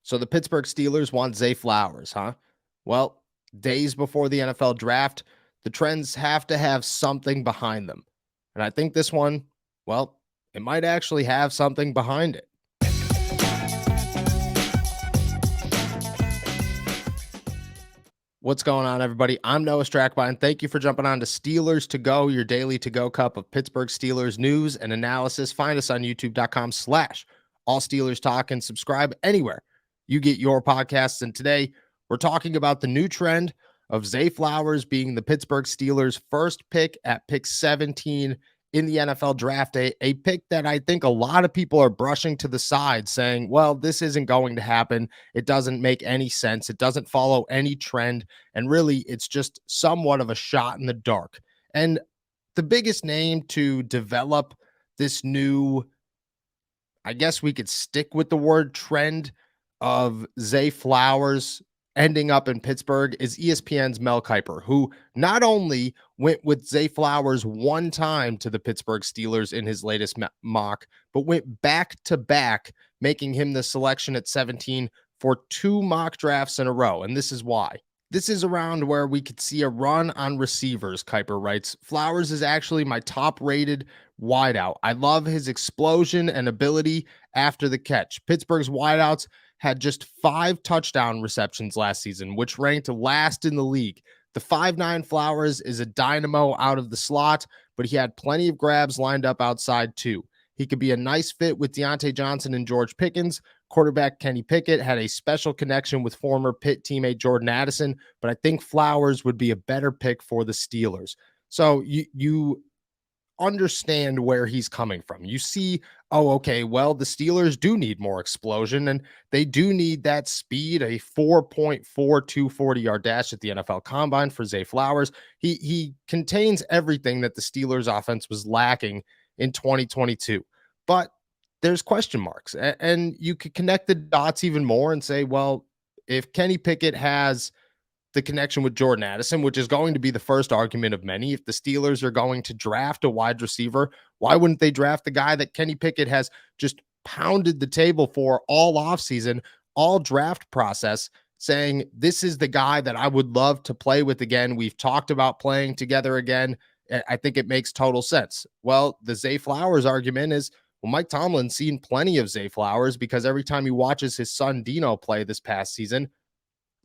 So the Pittsburgh Steelers want Zay Flowers, huh? Well, days before the NFL draft, the trends have to have something behind them. And I think this one, well, it might actually have something behind it. What's going on, everybody? I'm Noah Strackbine. Thank you for jumping on to Steelers to Go, your daily to go cup of Pittsburgh Steelers news and analysis. Find us on youtube.com/all Steelers talk and subscribe anywhere you get your podcasts. And today we're talking about the new trend of Zay Flowers being the Pittsburgh Steelers' first pick at pick 17 in the NFL draft, a pick that I think a lot of people are brushing to the side saying, well, this isn't going to happen. It doesn't make any sense. It doesn't follow any trend. And really, it's just somewhat of a shot in the dark. And the biggest name to develop this new, I guess we could stick with the word trend of Zay Flowers ending up in Pittsburgh is ESPN's Mel Kiper, who not only went with Zay Flowers one time to the Pittsburgh Steelers in his latest mock, but went back to back, making him the selection at 17 for two mock drafts in a row. And this is why. This is around where we could see a run on receivers, Kiper writes. Flowers is actually my top-rated wideout. I love his explosion and ability after the catch. Pittsburgh's wideouts had just 5 touchdown receptions last season, which ranked last in the league. The 5'9" Flowers is a dynamo out of the slot, but he had plenty of grabs lined up outside too. He could be a nice fit with Deontay Johnson and George Pickens. Quarterback Kenny Pickett had a special connection with former Pitt teammate Jordan Addison, but I think Flowers would be a better pick for the Steelers. So you understand where he's coming from. You see, oh, okay, well, the Steelers do need more explosion, and they do need that speed, a 4.42 40-yard dash at the NFL Combine for Zay Flowers. He contains everything that the Steelers offense was lacking in 2022. But there's question marks, and you could connect the dots even more and say, well, if Kenny Pickett has the connection with Jordan Addison, which is going to be the first argument of many. If the Steelers are going to draft a wide receiver, why wouldn't they draft the guy that Kenny Pickett has just pounded the table for all offseason, all draft process, saying this is the guy that I would love to play with again. We've talked about playing together again. I think it makes total sense. Well, the Zay Flowers argument is, well, Mike Tomlin's seen plenty of Zay Flowers because every time he watches his son Dino play this past season,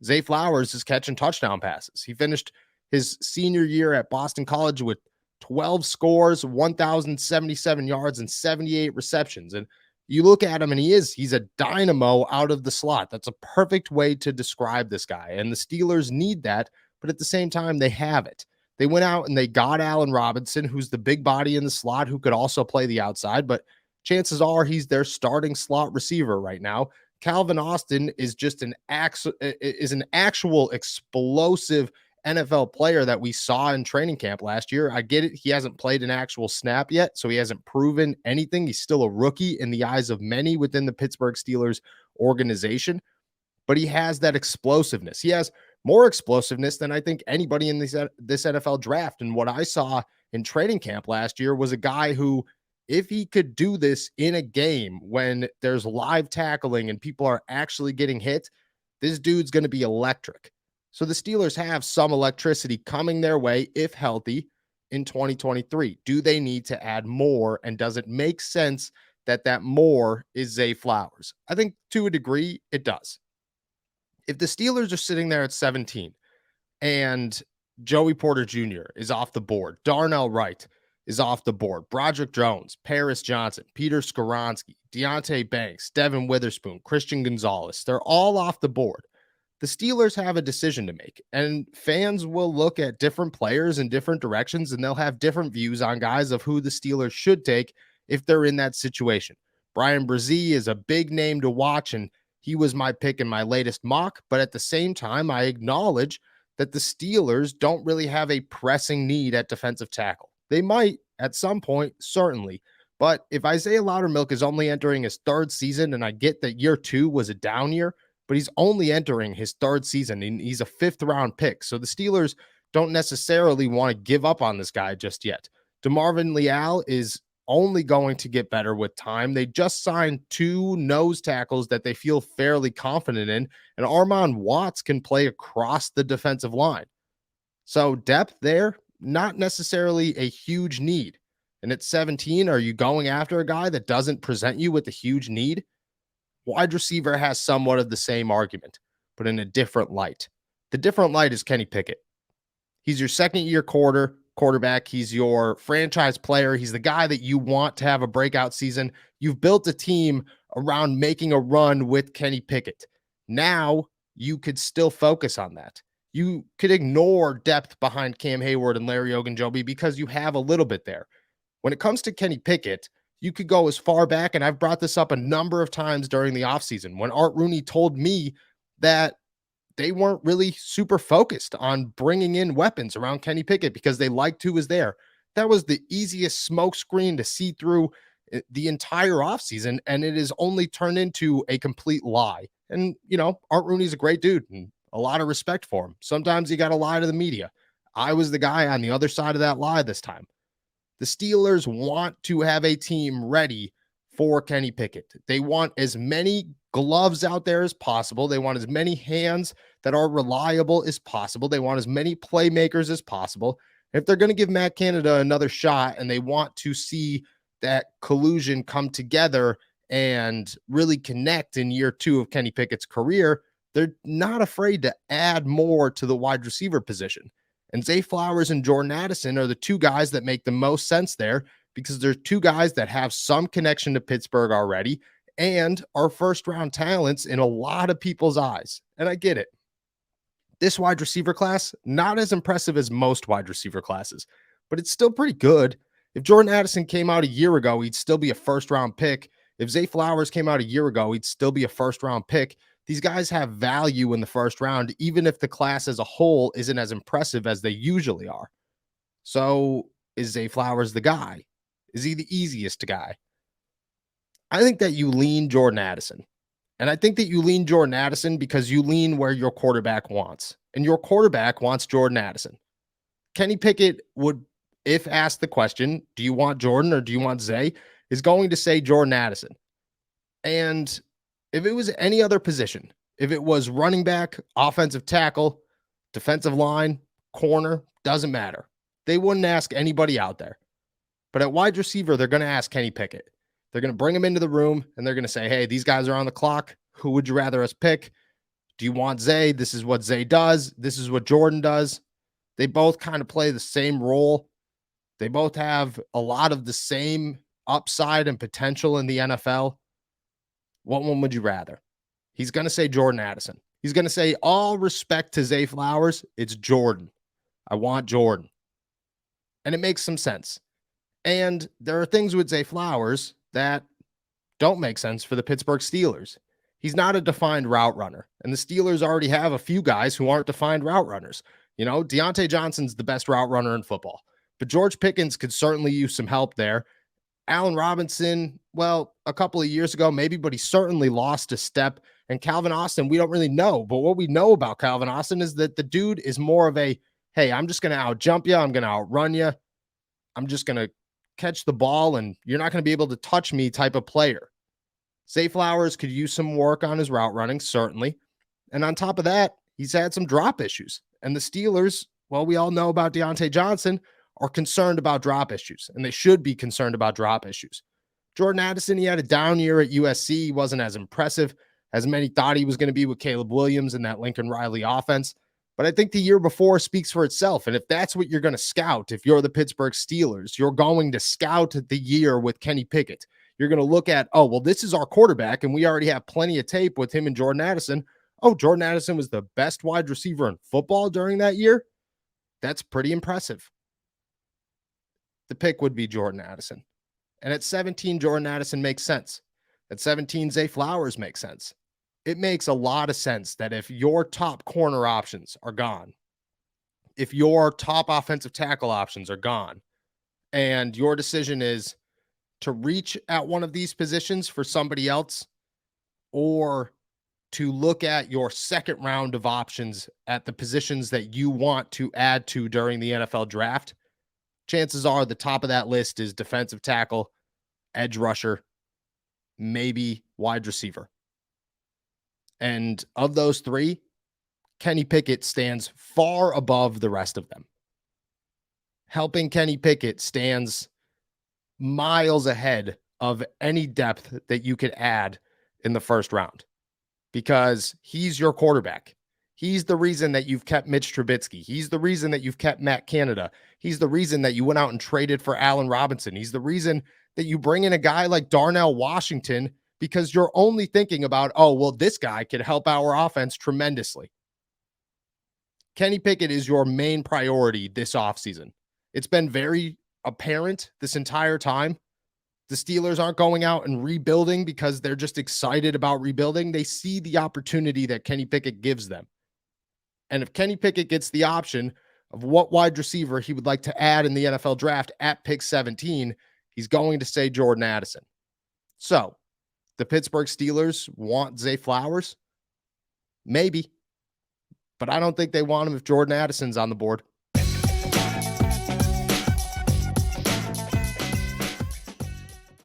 Zay Flowers is catching touchdown passes. He finished his senior year at Boston College with 12 scores, 1,077 yards, and 78 receptions. And you look at him and he's a dynamo out of the slot. That's a perfect way to describe this guy. And the Steelers need that, but at the same time, they have it. They went out and they got Allen Robinson, who's the big body in the slot, who could also play the outside, but chances are he's their starting slot receiver right now. Calvin Austin is just an actual explosive NFL player that we saw in training camp last year. I get it. He hasn't played an actual snap yet, so he hasn't proven anything. He's still a rookie in the eyes of many within the Pittsburgh Steelers organization, but he has that explosiveness. He has more explosiveness than I think anybody in this NFL draft. And what I saw in training camp last year was a guy who, if he could do this in a game when there's live tackling and people are actually getting hit, this dude's going to be electric. So the Steelers have some electricity coming their way, if healthy, in 2023. Do they need to add more? And does it make sense that more is Zay Flowers? I think to a degree, it does. If the Steelers are sitting there at 17 and Joey Porter Jr. is off the board, Darnell Wright is off the board, Broderick Jones, Paris Johnson, Peter Skoronski, Deonte Banks, Devin Witherspoon, Christian Gonzalez, they're all off the board. The Steelers have a decision to make, and fans will look at different players in different directions, and they'll have different views on guys of who the Steelers should take if they're in that situation. Brian Brzee is a big name to watch, and he was my pick in my latest mock, but at the same time, I acknowledge that the Steelers don't really have a pressing need at defensive tackle. They might at some point, certainly. But if Isaiah Loudermilk is only entering his third season, and I get that year 2 was a down year, but he's only entering his third season, and he's a 5th-round pick. So the Steelers don't necessarily want to give up on this guy just yet. DeMarvin Leal is only going to get better with time. They just signed two nose tackles that they feel fairly confident in, and Armon Watts can play across the defensive line. So depth there, not necessarily a huge need. And at 17, are you going after a guy that doesn't present you with a huge need? Wide receiver has somewhat of the same argument, but in a different light. The different light is Kenny Pickett. He's your second year quarterback. He's your franchise player. He's the guy that you want to have a breakout season. You've built a team around making a run with Kenny Pickett. Now you could still focus on that. You could ignore depth behind Cam Hayward and Larry Ogunjobi because you have a little bit there. When it comes to Kenny Pickett, you could go as far back, and I've brought this up a number of times during the offseason when Art Rooney told me that they weren't really super focused on bringing in weapons around Kenny Pickett because they liked who was there. That was the easiest smokescreen to see through the entire offseason, and it has only turned into a complete lie. And, Art Rooney's a great dude and a lot of respect for him. Sometimes you got to lie to the media. I was the guy on the other side of that lie this time. The Steelers want to have a team ready for Kenny Pickett. They want as many gloves out there as possible. They want as many hands that are reliable as possible. They want as many playmakers as possible. If they're going to give Matt Canada another shot and they want to see that collusion come together and really connect in year 2 of Kenny Pickett's career, they're not afraid to add more to the wide receiver position. And Zay Flowers and Jordan Addison are the two guys that make the most sense there because they're two guys that have some connection to Pittsburgh already and are first-round talents in a lot of people's eyes. And I get it. This wide receiver class, not as impressive as most wide receiver classes, but it's still pretty good. If Jordan Addison came out a year ago, he'd still be a first-round pick. If Zay Flowers came out a year ago, he'd still be a first-round pick. These guys have value in the first round, even if the class as a whole isn't as impressive as they usually are. So is Zay Flowers the guy? Is he the easiest guy? I think that you lean Jordan Addison. And I think that you lean Jordan Addison because you lean where your quarterback wants. And your quarterback wants Jordan Addison. Kenny Pickett would, if asked the question, do you want Jordan or do you want Zay, is going to say Jordan Addison. And if it was any other position, if it was running back, offensive tackle, defensive line, corner, doesn't matter. They wouldn't ask anybody out there. But at wide receiver, they're going to ask Kenny Pickett. They're going to bring him into the room, and they're going to say, hey, these guys are on the clock. Who would you rather us pick? Do you want Zay? This is what Zay does. This is what Jordan does. They both kind of play the same role. They both have a lot of the same upside and potential in the NFL. What one would you rather? He's going to say Jordan Addison. He's going to say, all respect to Zay Flowers, it's Jordan. I want Jordan. And it makes some sense. And there are things with Zay Flowers that don't make sense for the Pittsburgh Steelers. He's not a defined route runner. And the Steelers already have a few guys who aren't defined route runners. Deontay Johnson's the best route runner in football. But George Pickens could certainly use some help there. Allen Robinson, well, a couple of years ago, maybe, but he certainly lost a step. And Calvin Austin, we don't really know. But what we know about Calvin Austin is that the dude is more of a, hey, I'm just going to out-jump you. I'm going to outrun you. I'm just going to catch the ball, and you're not going to be able to touch me type of player. Zay Flowers could use some work on his route running, certainly. And on top of that, he's had some drop issues. And the Steelers, well, we all know about Deontay Johnson, are concerned about drop issues, and they should be concerned about drop issues. Jordan Addison, he had a down year at USC. He wasn't as impressive as many thought he was going to be with Caleb Williams and that Lincoln Riley offense. But I think the year before speaks for itself. And if that's what you're going to scout, if you're the Pittsburgh Steelers, you're going to scout the year with Kenny Pickett. You're going to look at, oh, well, this is our quarterback, and we already have plenty of tape with him and Jordan Addison. Oh, Jordan Addison was the best wide receiver in football during that year. That's pretty impressive. The pick would be Jordan Addison. And at 17, Jordan Addison makes sense. At 17, Zay Flowers makes sense. It makes a lot of sense that if your top corner options are gone, if your top offensive tackle options are gone, and your decision is to reach at one of these positions for somebody else, or to look at your second round of options at the positions that you want to add to during the NFL draft, chances are the top of that list is defensive tackle, edge rusher, maybe wide receiver. And of those three, Kenny Pickett stands far above the rest of them. Helping Kenny Pickett stands miles ahead of any depth that you could add in the first round because he's your quarterback. He's the reason that you've kept Mitch Trubisky. He's the reason that you've kept Matt Canada. He's the reason that you went out and traded for Allen Robinson. He's the reason that you bring in a guy like Darnell Washington because you're only thinking about, oh, well, this guy could help our offense tremendously. Kenny Pickett is your main priority this offseason. It's been very apparent this entire time. The Steelers aren't going out and rebuilding because they're just excited about rebuilding. They see the opportunity that Kenny Pickett gives them. And if Kenny Pickett gets the option of what wide receiver he would like to add in the NFL draft at pick 17, he's going to say Jordan Addison. So, the Pittsburgh Steelers want Zay Flowers? Maybe. But I don't think they want him if Jordan Addison's on the board.